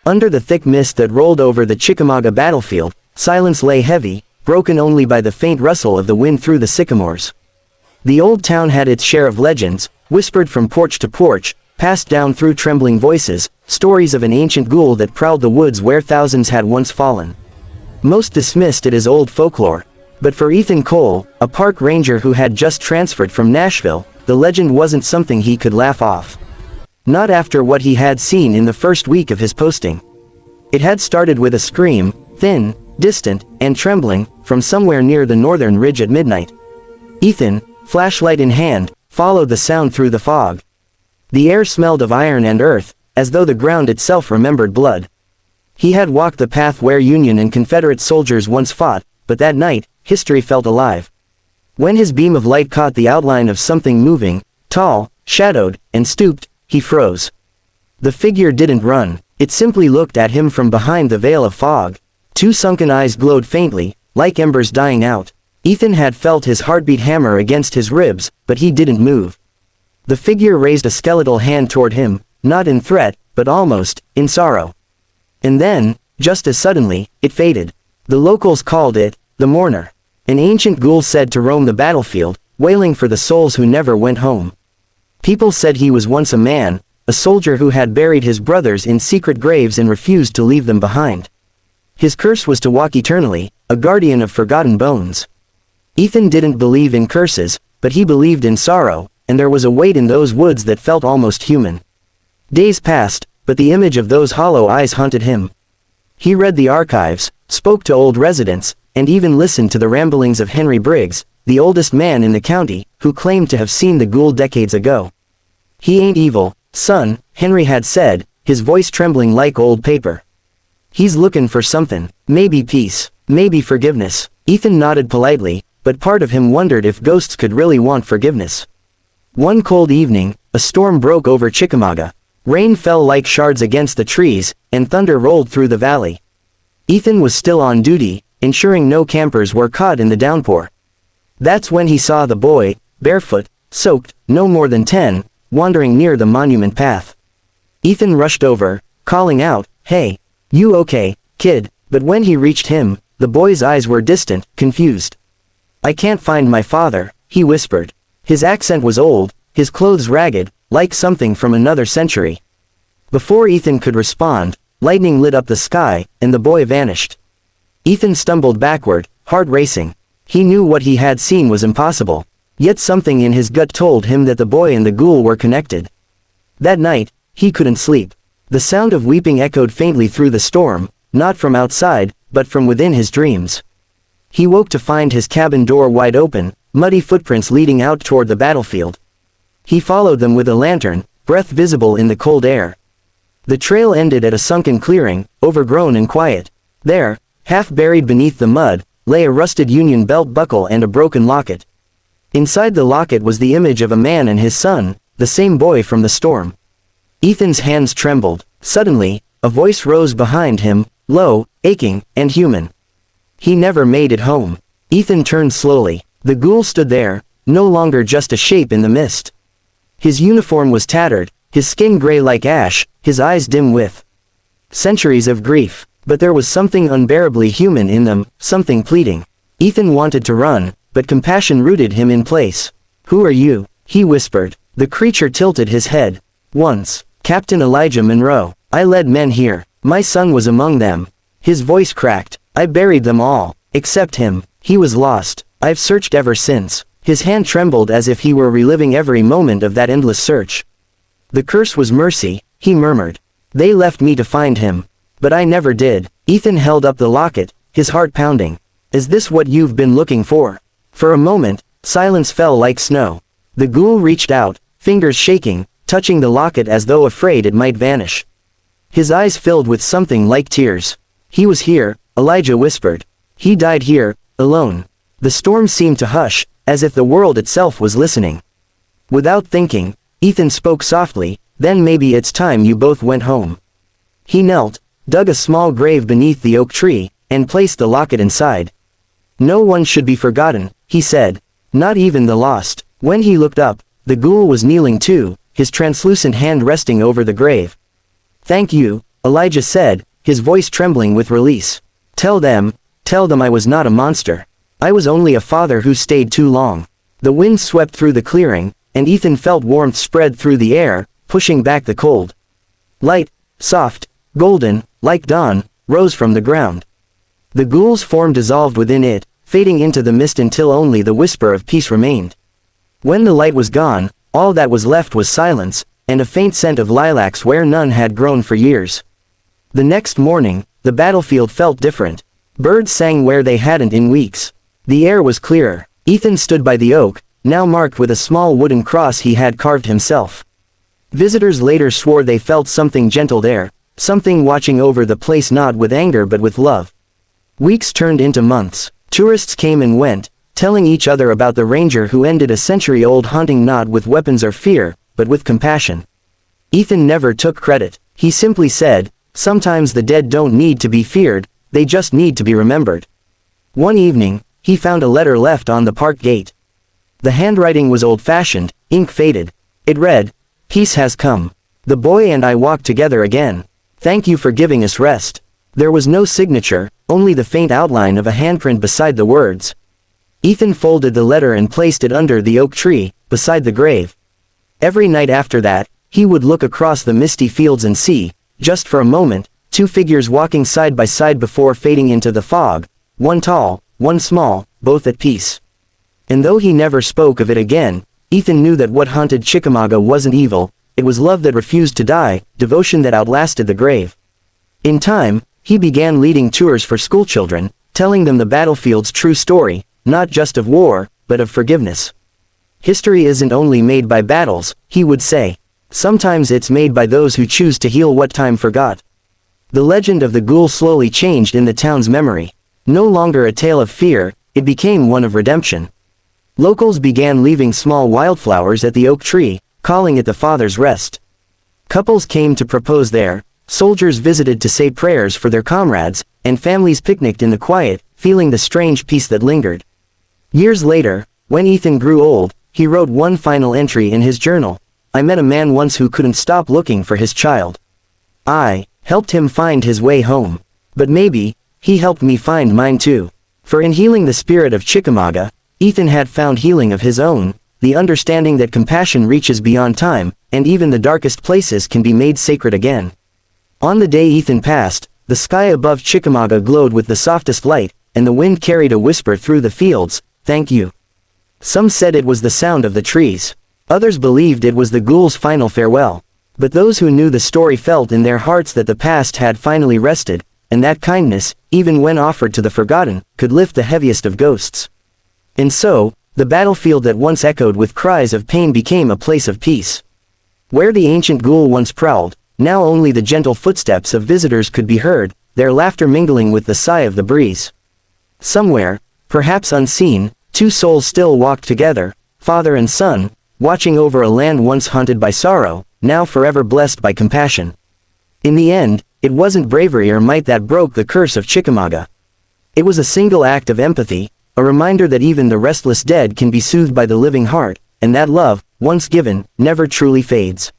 Under the thick mist that rolled over the Chickamauga battlefield, silence lay heavy, broken only by the faint rustle of the wind through the sycamores. The old town had its share of legends, whispered from porch to porch, passed down through trembling voices, stories of an ancient ghoul that prowled the woods where thousands had once fallen. Most dismissed it as old folklore, but for Ethan Cole, a park ranger who had just transferred from Nashville, the legend wasn't something he could laugh off. Not after what he had seen in the first week of his posting. It had started with a scream, thin, distant, and trembling, from somewhere near the northern ridge at midnight. Ethan, flashlight in hand, followed the sound through the fog. The air smelled of iron and earth, as though the ground itself remembered blood. He had walked the path where Union and Confederate soldiers once fought, but that night, history felt alive. When his beam of light caught the outline of something moving, tall, shadowed, and stooped, he froze. The figure didn't run, it simply looked at him from behind the veil of fog. Two sunken eyes glowed faintly, like embers dying out. Ethan had felt his heartbeat hammer against his ribs, but he didn't move. The figure raised a skeletal hand toward him, not in threat, but almost, in sorrow. And then, just as suddenly, it faded. The locals called it, the mourner. An ancient ghoul said to roam the battlefield, wailing for the souls who never went home. People said he was once a man, a soldier who had buried his brothers in secret graves and refused to leave them behind. His curse was to walk eternally, a guardian of forgotten bones. Ethan didn't believe in curses, but he believed in sorrow, and there was a weight in those woods that felt almost human. Days passed, but the image of those hollow eyes haunted him. He read the archives, spoke to old residents, and even listened to the ramblings of Henry Briggs, the oldest man in the county, who claimed to have seen the ghoul decades ago. "He ain't evil, son," Henry had said, his voice trembling like old paper. "He's lookin' for something, maybe peace, maybe forgiveness." Ethan nodded politely, but part of him wondered if ghosts could really want forgiveness. One cold evening, a storm broke over Chickamauga. Rain fell like shards against the trees, and thunder rolled through the valley. Ethan was still on duty, ensuring no campers were caught in the downpour. That's when he saw the boy, barefoot, soaked, no more than 10, wandering near the monument path. Ethan rushed over, calling out, "Hey, you okay, kid?" But when he reached him, the boy's eyes were distant, confused. "I can't find my father," he whispered. His accent was old, his clothes ragged, like something from another century. Before Ethan could respond, lightning lit up the sky, and the boy vanished. Ethan stumbled backward, heart racing. He knew what he had seen was impossible, yet something in his gut told him that the boy and the ghoul were connected. That night, he couldn't sleep. The sound of weeping echoed faintly through the storm, not from outside, but from within his dreams. He woke to find his cabin door wide open, muddy footprints leading out toward the battlefield. He followed them with a lantern, breath visible in the cold air. The trail ended at a sunken clearing, overgrown and quiet. There, half buried beneath the mud, lay a rusted Union belt buckle and a broken locket. Inside the locket was the image of a man and his son, the same boy from the storm. Ethan's hands trembled. Suddenly, a voice rose behind him, low, aching, and human. He never made it home. Ethan turned slowly. The ghoul stood there, no longer just a shape in the mist. His uniform was tattered, his skin gray like ash, his eyes dim with centuries of grief. But there was something unbearably human in them, something pleading. Ethan wanted to run, but compassion rooted him in place. "Who are you?" he whispered. The creature tilted his head. "Once, Captain Elijah Monroe. I led men here. My son was among them." His voice cracked. "I buried them all, except him. He was lost. I've searched ever since." His hand trembled as if he were reliving every moment of that endless search. "The curse was mercy," he murmured. "They left me to find him. But I never did." Ethan held up the locket, his heart pounding. "Is this what you've been looking for?" For a moment, silence fell like snow. The ghoul reached out, fingers shaking, touching the locket as though afraid it might vanish. His eyes filled with something like tears. "He was here," Elijah whispered. "He died here, alone." The storm seemed to hush, as if the world itself was listening. Without thinking, Ethan spoke softly, "Then maybe it's time you both went home." He knelt, dug a small grave beneath the oak tree, and placed the locket inside. "No one should be forgotten," he said. "Not even the lost." When he looked up, the ghoul was kneeling too, his translucent hand resting over the grave. "Thank you, Elijah said, his voice trembling with release. Tell them I was not a monster. I was only a father who stayed too long. The wind swept through the clearing, and Ethan felt warmth spread through the air, pushing back the cold. Light, soft, golden, like dawn, rose from the ground. The ghoul's form dissolved within it, fading into the mist until only the whisper of peace remained. When the light was gone, all that was left was silence, and a faint scent of lilacs where none had grown for years. The next morning, the battlefield felt different. Birds sang where they hadn't in weeks. The air was clearer. Ethan stood by the oak, now marked with a small wooden cross he had carved himself. Visitors later swore they felt something gentle there, something watching over the place not with anger but with love. Weeks turned into months. Tourists came and went, telling each other about the ranger who ended a century-old hunting not with weapons or fear, but with compassion. Ethan never took credit. He simply said, sometimes the dead don't need to be feared, they just need to be remembered. One evening, he found a letter left on the park gate. The handwriting was old-fashioned, ink faded. It read, "Peace has come. The boy and I walk together again. Thank you for giving us rest." There was no signature, only the faint outline of a handprint beside the words. Ethan folded the letter and placed it under the oak tree, beside the grave. Every night after that, he would look across the misty fields and see, just for a moment, two figures walking side by side before fading into the fog, one tall, one small, both at peace. And though he never spoke of it again, Ethan knew that what haunted Chickamauga wasn't evil, it was love that refused to die, devotion that outlasted the grave. In time, he began leading tours for schoolchildren, telling them the battlefield's true story, not just of war, but of forgiveness. History isn't only made by battles, he would say. Sometimes it's made by those who choose to heal what time forgot. The legend of the ghoul slowly changed in the town's memory. No longer a tale of fear, it became one of redemption. Locals began leaving small wildflowers at the oak tree, calling it the Father's Rest. Couples came to propose there, soldiers visited to say prayers for their comrades, and families picnicked in the quiet, feeling the strange peace that lingered. Years later, when Ethan grew old, he wrote one final entry in his journal. I met a man once who couldn't stop looking for his child. I helped him find his way home. But maybe, he helped me find mine too. For in healing the spirit of Chickamauga, Ethan had found healing of his own, the understanding that compassion reaches beyond time, and even the darkest places can be made sacred again. On the day Ethan passed, the sky above Chickamauga glowed with the softest light, and the wind carried a whisper through the fields, thank you. Some said it was the sound of the trees. Others believed it was the ghoul's final farewell. But those who knew the story felt in their hearts that the past had finally rested, and that kindness, even when offered to the forgotten, could lift the heaviest of ghosts. And so, the battlefield that once echoed with cries of pain became a place of peace. Where the ancient ghoul once prowled, now only the gentle footsteps of visitors could be heard, their laughter mingling with the sigh of the breeze. Somewhere, perhaps unseen, two souls still walked together, father and son, watching over a land once haunted by sorrow, now forever blessed by compassion. In the end, it wasn't bravery or might that broke the curse of Chickamauga. It was a single act of empathy, a reminder that even the restless dead can be soothed by the living heart, and that love, once given, never truly fades.